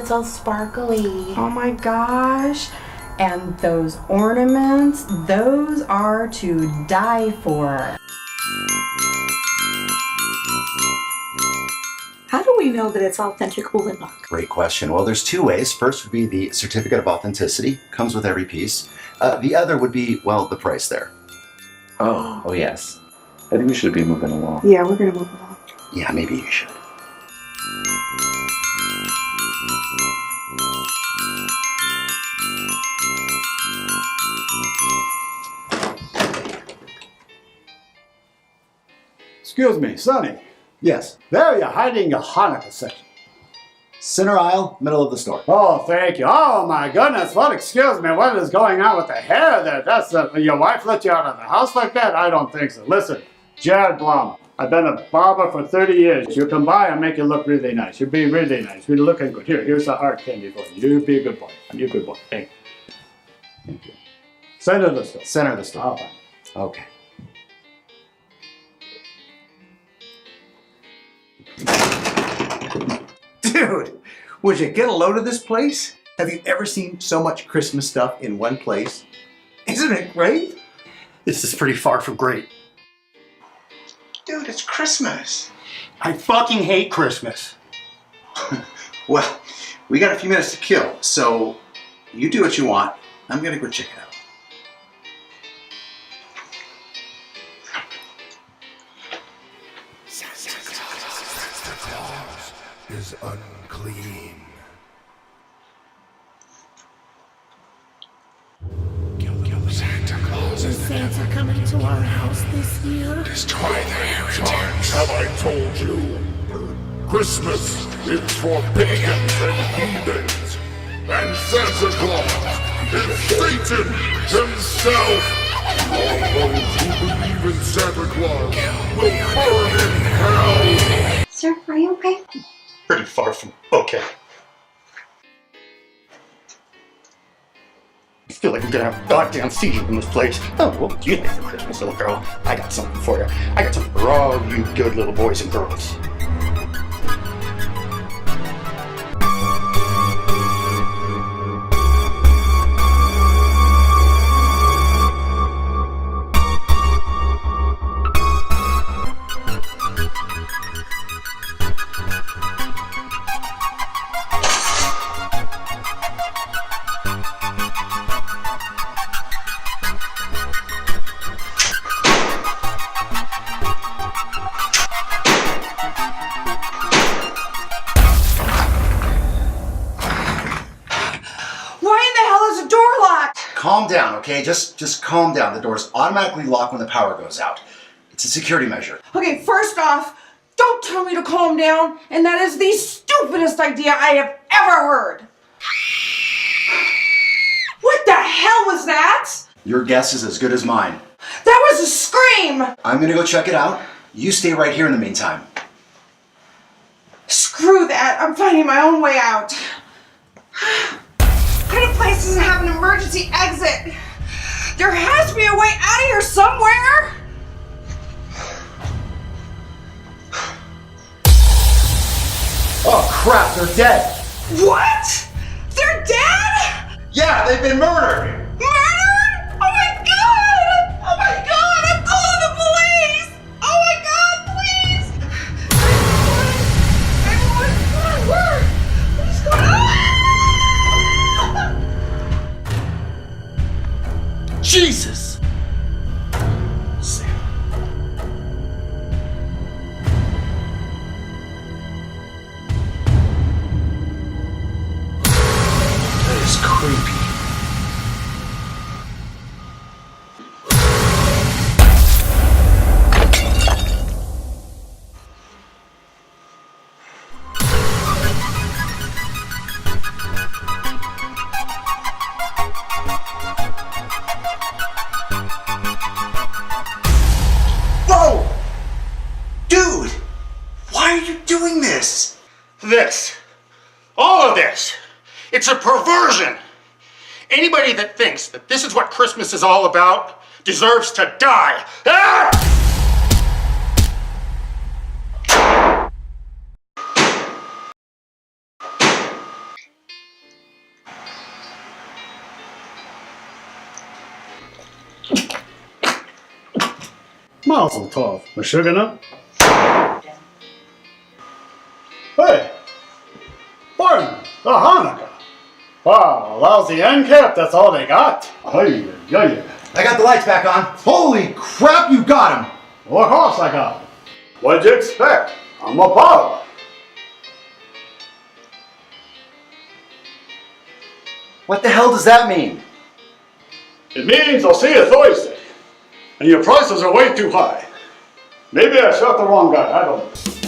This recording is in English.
it's all sparkly. Oh my gosh. And those ornaments, those are to die for. How do we know that it's authentic woolen book? Great question. Well, there's two ways. First would be the certificate of authenticity, comes with every piece. The other would be, well, the price there. Oh yes. I think we should be moving along. Yeah, we're gonna move along. Yeah, maybe you should. Excuse me, Sonny. Yes. There you're hiding your Hanukkah section. Center aisle, middle of the store. Oh, thank you. Oh, my goodness. What, excuse me, what is going on with the hair there? That's your wife let you out of the house like that? I don't think so. Listen, Jared Blum, I've been a barber for 30 years. You come by, I'll make you look really nice. You'll be really nice. You're looking good. Here's a hard candy for you. You be a good boy. You're a good boy. Thank you. Thank you. Center of the store. Center of the store. Oh, fine. Okay. Dude, would you get a load of this place? Have you ever seen so much Christmas stuff in one place? Isn't it great? This is pretty far from great. Dude, it's Christmas. I fucking hate Christmas. Well, we got a few minutes to kill, so you do what you want. I'm gonna go check it out. Is unclean. Santa Claus Is Santa coming to our house this year? Destroy the heritage. Have I told you? Christmas is for pagans and heathens. And Santa Claus is Satan himself. All those who believe in Santa Claus will burn in hell. Sir, are you okay? Pretty far from okay. I feel like I'm gonna have a goddamn seizure in this place. Oh, well, you think for Christmas, little girl? I got something for you. I got something for all you good little boys and girls. Calm down, okay? Just calm down. The doors automatically lock when the power goes out. It's a security measure. Okay, first off, don't tell me to calm down, and that is the stupidest idea I have ever heard. What the hell was that? Your guess is as good as mine. That was a scream! I'm gonna go check it out. You stay right here in the meantime. Screw that, I'm finding my own way out. What kind of place doesn't have an emergency exit? There has to be a way out of here somewhere! Oh crap, they're dead! What? They're dead? Yeah, they've been murdered! Murdered? Oh my god! Oh my god! I'm calling the police! Oh my god, please! 911! Where? What is going on? Jesus! Sam. That is creepy. Whoa! Dude! Why are you doing this? This. All of this. It's a perversion. Anybody that thinks that this is what Christmas is all about deserves to die. Ah! Mazel tov, Meshuggah. Hey, Martin, the Hanukkah. Wow, a lousy end cap, that's all they got. Hey, yeah. I got the lights back on. Holy crap, you got him! Well, of course I got it. What'd you expect? I'm a barber. What the hell does that mean? It means I'll see you Thursday. And your prices are way too high. Maybe I shot the wrong guy, I don't know.